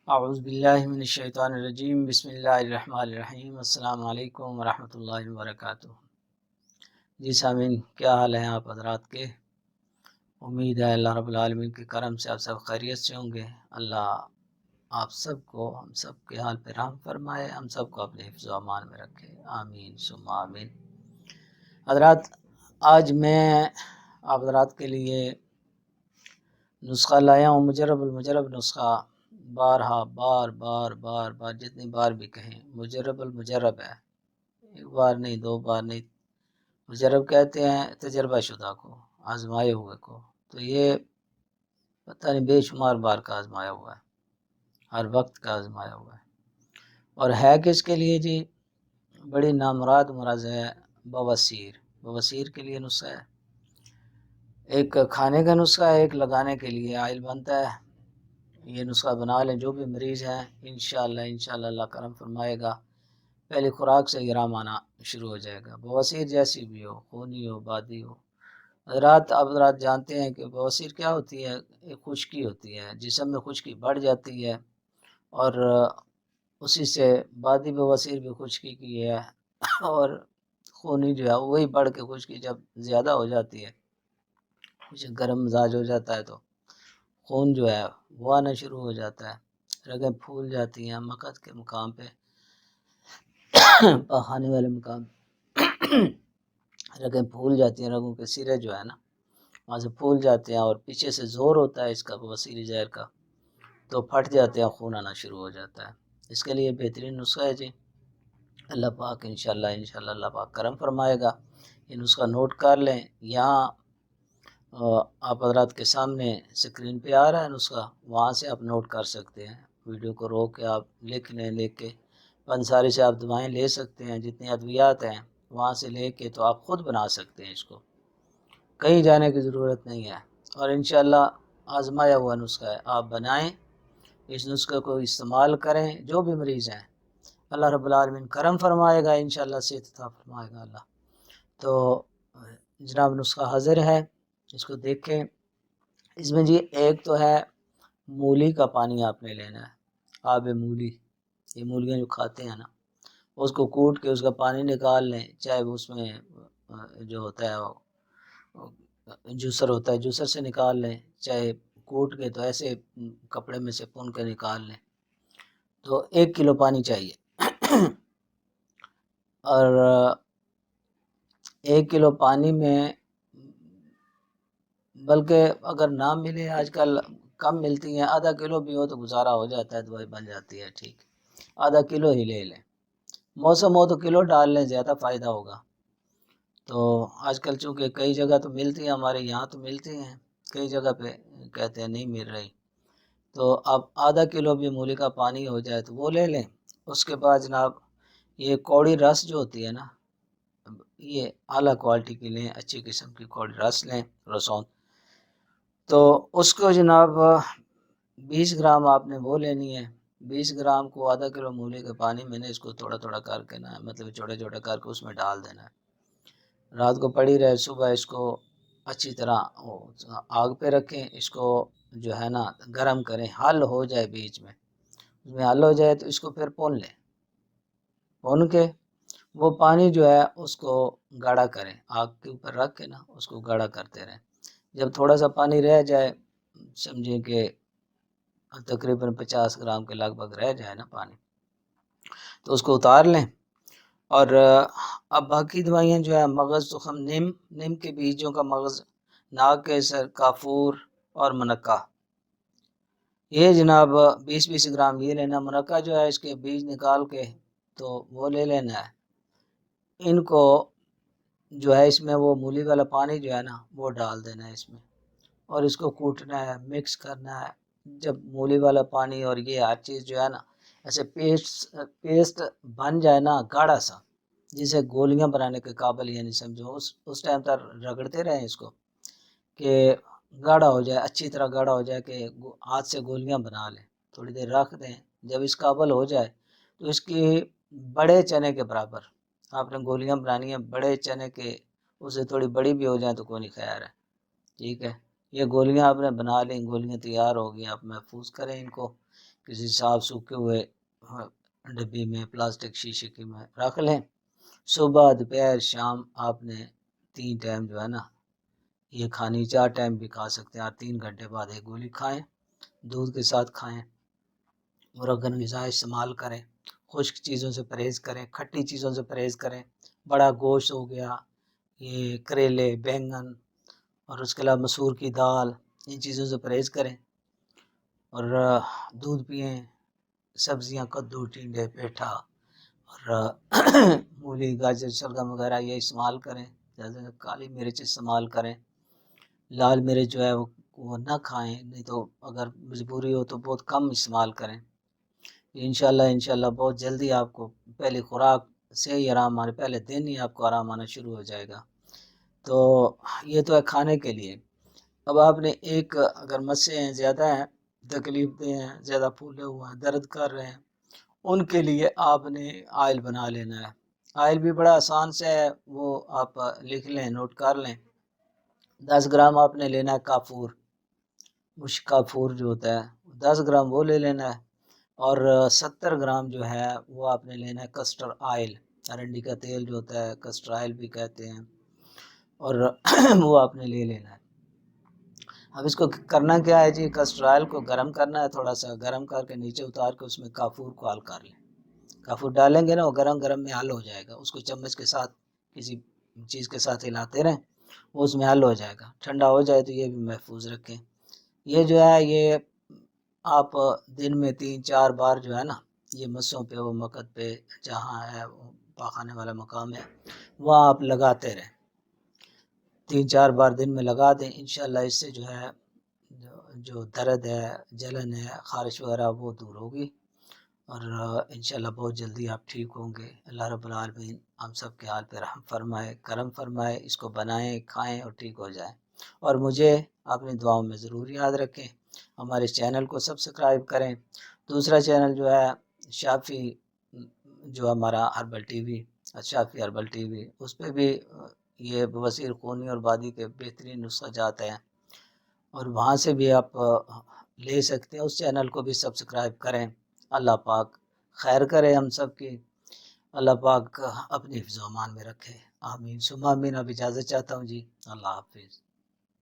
اعوذ باللہ من الشیطان الرجیم، بسم اللہ الرحمن الرحیم، السلام علیکم ورحمۃ اللہ وبرکاتہ۔ جی سامعین، کیا حال ہیں آپ حضرات کے؟ امید ہے اللہ رب العالمین کے کرم سے آپ سب خیریت سے ہوں گے۔ اللہ آپ سب کو، ہم سب کے حال پہ رحم فرمائے، ہم سب کو اپنے حفظ و امان میں رکھے، آمین ثم آمین۔ حضرات، آج میں آپ حضرات کے لیے نسخہ لایا ہوں، مجرب المجرب نسخہ۔ بارہا بار جتنی بار بھی کہیں مجرب المجرب ہے، ایک بار نہیں، دو بار نہیں۔ مجرب کہتے ہیں تجربہ شدہ کو، آزمائے ہوئے کو، تو یہ پتہ نہیں بے شمار بار کا آزمایا ہوا ہے، ہر وقت کا آزمایا ہوا ہے۔ اور ہے کس کے لیے جی؟ بڑی نامراد مرض ہے، بواسیر۔ بواسیر کے لیے نسخہ ہے، ایک کھانے کا نسخہ ہے، ایک لگانے کے لیے آئل بنتا ہے۔ یہ نسخہ بنا لیں جو بھی مریض ہیں، انشاءاللہ اللہ کرم فرمائے گا، پہلی خوراک سے یہ آرام آنا شروع ہو جائے گا، بواسیر جیسی بھی ہو، خونی ہو، بادی ہو۔ حضرات جانتے ہیں کہ بواسیر کیا ہوتی ہے؟ ایک خشکی ہوتی ہے، جسم میں خشکی بڑھ جاتی ہے، اور اسی سے بادی بواسیر بھی خشکی کی ہے، اور خونی جو ہے وہی بڑھ کے خشکی جب زیادہ ہو جاتی ہے، کچھ گرم مزاج ہو جاتا ہے، تو خون جو ہے وہ آنا شروع ہو جاتا ہے، رگیں پھول جاتی ہیں مقعد کے مقام پہ، پخانے والے مقام رگیں پھول جاتی ہیں، رگوں کے سرے جو ہے نا وہاں سے پھول جاتے ہیں، اور پیچھے سے زور ہوتا ہے اس کا بواسیری زہر کا، تو پھٹ جاتے ہیں، خون آنا شروع ہو جاتا ہے۔ اس کے لیے بہترین نسخہ ہے جی، اللہ پاک انشاءاللہ اللہ پاک کرم فرمائے گا۔ یہ نسخہ نوٹ کر لیں، یہاں آپ حضرات کے سامنے سکرین پہ آ رہا ہے نسخہ، وہاں سے آپ نوٹ کر سکتے ہیں، ویڈیو کو روک کے آپ لکھ لیں، لکھ کے پنساری سے آپ دعائیں لے سکتے ہیں، جتنی ادویات ہیں وہاں سے لے کے تو آپ خود بنا سکتے ہیں، اس کو کہیں جانے کی ضرورت نہیں ہے، اور انشاءاللہ آزمایا ہوا نسخہ ہے، آپ بنائیں، اس نسخے کو استعمال کریں، جو بھی مریض ہیں اللہ رب العالمین کرم فرمائے گا، انشاءاللہ صحت عطا فرمائے گا اللہ۔ تو جناب نسخہ حاضر ہے، اس کو دیکھیں۔ اس میں جی ایک تو ہے مولی کا پانی آپ نے لینا ہے، آب مولی، یہ مولیاں جو کھاتے ہیں نا، اس کو کوٹ کے اس کا پانی نکال لیں، چاہے اس میں جو ہوتا ہے جوسر ہوتا ہے، جوسر سے نکال لیں، چاہے کوٹ کے تو ایسے کپڑے میں سے پون کے نکال لیں، تو 1 کلو پانی چاہیے، اور 1 کلو پانی میں، بلکہ اگر نہ ملے، آج کل کم ملتی ہیں، ½ کلو بھی ہو تو گزارا ہو جاتا ہے، دوائی بن جاتی ہے، ٹھیک، ½ کلو ہی لے لیں، موسم ہو تو کلو ڈال لیں، زیادہ فائدہ ہوگا۔ تو آج کل چونکہ کئی جگہ تو ملتی ہیں، ہمارے یہاں تو ملتی ہیں، کئی جگہ پہ کہتے ہیں نہیں مل رہی، تو اب ½ کلو بھی مولی کا پانی ہو جائے تو وہ لے لیں۔ اس کے بعد جناب یہ کوڑی رس جو ہوتی ہے نا، یہ اعلیٰ کوالٹی کی لیں، اچھی قسم کی کوڑی رس لیں، رسون، تو اس کو جناب 20 گرام آپ نے وہ لینی ہے، 20 گرام کو ½ کلو مولی کے پانی میں نے اس کو تھوڑا تھوڑا کر کے نا، مطلب چھوٹے چھوٹے کر کے اس میں ڈال دینا ہے، رات کو پڑی رہے، صبح اس کو اچھی طرح آگ پہ رکھیں، اس کو جو ہے نا گرم کریں، حل ہو جائے، بیچ میں اس میں حل ہو جائے تو اس کو پھر پون لیں، پون کے وہ پانی جو ہے اس کو گاڑھا کریں، آگ کے اوپر رکھ کے نا اس کو گاڑھا کرتے رہیں، جب تھوڑا سا پانی رہ جائے، سمجھیں کہ تقریباً 50 گرام کے لگ بھگ رہ جائے نا پانی، تو اس کو اتار لیں، اور اب باقی دوائیاں جو ہے مغز، تخم، نیم کے بیجوں کا مغز، ناگ کیسر، کافور اور منقع، یہ جناب 20 گرام یہ لینا، منقع جو ہے اس کے بیج نکال کے تو وہ لے لینا ہے، ان کو جو ہے اس میں وہ مولی والا پانی جو ہے نا وہ ڈال دینا ہے اس میں، اور اس کو کوٹنا ہے، مکس کرنا ہے، جب مولی والا پانی اور یہ ہر چیز جو ہے نا ایسے پیسٹ بن جائے نا، گاڑھا سا، جسے گولیاں بنانے کے قابل، یعنی سمجھو اس ٹائم تک رگڑتے رہیں اس کو کہ گاڑھا ہو جائے، اچھی طرح گاڑھا ہو جائے کہ ہاتھ سے گولیاں بنا لیں، تھوڑی دیر رکھ دیں، جب اس قابل ہو جائے تو اس کی بڑے چنے کے برابر آپ نے گولیاں بنانی ہیں، بڑے چنے کے، اسے تھوڑی بڑی بھی ہو جائیں تو کوئی نہیں خیر ہے، ٹھیک ہے۔ یہ گولیاں آپ نے بنا لیں، گولیاں تیار ہو گئی، آپ محفوظ کریں ان کو کسی صاف سوکھے ہوئے ڈبی میں پلاسٹک شیشے کی میں رکھ لیں. صبح دوپہر شام آپ نے 3 ٹائم جو ہے نا یہ کھانی، 4 ٹائم بھی کھا سکتے ہیں. اور 3 گھنٹے بعد ایک گولی کھائیں، دودھ کے ساتھ کھائیں. مرغن غذا استعمال کریں، خشک چیزوں سے پرہیز کریں، کھٹی چیزوں سے پرہیز کریں. بڑا گوشت ہو گیا، یہ کریلے، بینگن اور اس کے علاوہ مسور کی دال، ان چیزوں سے پرہیز کریں. اور دودھ پئیں، سبزیاں کدو، ٹینڈے، پیٹھا اور مولی، گاجر، شلگم وغیرہ یہ استعمال کریں. جیسے کالی مرچ استعمال کریں. لال مرچ جو ہے وہ نہ کھائیں، نہیں تو اگر مجبوری ہو تو بہت کم استعمال کریں. انشاءاللہ بہت جلدی آپ کو پہلی خوراک سے ہی آرام آنے، پہلے دن ہی آپ کو آرام آنا شروع ہو جائے گا. تو یہ تو ہے کھانے کے لیے. اب آپ نے ایک اگر مسئلے ہیں، زیادہ ہیں، تکلیف دہ ہیں، زیادہ پھولے ہوئے ہیں، درد کر رہے ہیں، ان کے لیے آپ نے آئل بنا لینا ہے. آئل بھی بڑا آسان سے ہے، وہ آپ لکھ لیں، نوٹ کر لیں. 10 گرام آپ نے لینا ہے کافور، مشک کافور جو ہوتا ہے 10 گرام وہ لے لینا ہے. اور 70 گرام جو ہے وہ آپ نے لینا ہے کسٹر آئل، ارنڈی کا تیل جو ہوتا ہے کسٹر آئل بھی کہتے ہیں، اور وہ آپ نے لے لینا ہے. اب اس کو کرنا کیا ہے جی، کسٹر آئل کو گرم کرنا ہے، تھوڑا سا گرم کر کے نیچے اتار کے اس میں کافور کو حل کر لیں. کافور ڈالیں گے نا وہ گرم گرم میں حل ہو جائے گا. اس کو چمچ کے ساتھ کسی چیز کے ساتھ ہلاتے رہیں، وہ اس میں حل ہو جائے گا. ٹھنڈا ہو جائے تو یہ بھی محفوظ رکھیں. یہ جو ہے یہ آپ دن میں 3-4 بار جو ہے نا یہ مسوں پہ، وہ مقد پہ جہاں ہے وہ پاخانے والا مقام ہے وہاں آپ لگاتے رہیں. 3-4 بار دن میں لگا دیں. انشاءاللہ اس سے جو ہے جو درد ہے، جلن ہے، خارش وغیرہ وہ دور ہوگی. اور انشاءاللہ بہت جلدی آپ ٹھیک ہوں گے. اللہ رب العالمین ہم سب کے حال پہ رحم فرمائے، کرم فرمائے. اس کو بنائیں، کھائیں اور ٹھیک ہو جائیں. اور مجھے اپنی دعاؤں میں ضرور یاد رکھیں. ہمارے چینل کو سبسکرائب کریں. دوسرا چینل جو ہے شافی، جو ہمارا ہربل ٹی وی، شافی ہربل ٹی وی، اس پہ بھی یہ بواسیر خونی اور بادی کے بہترین نسخہ جات ہیں، اور وہاں سے بھی آپ لے سکتے ہیں. اس چینل کو بھی سبسکرائب کریں. اللہ پاک خیر کرے ہم سب کی. اللہ پاک اپنی حفظ و امان میں رکھے. آمین ثم آمین. اب اجازت چاہتا ہوں جی. اللہ حافظ.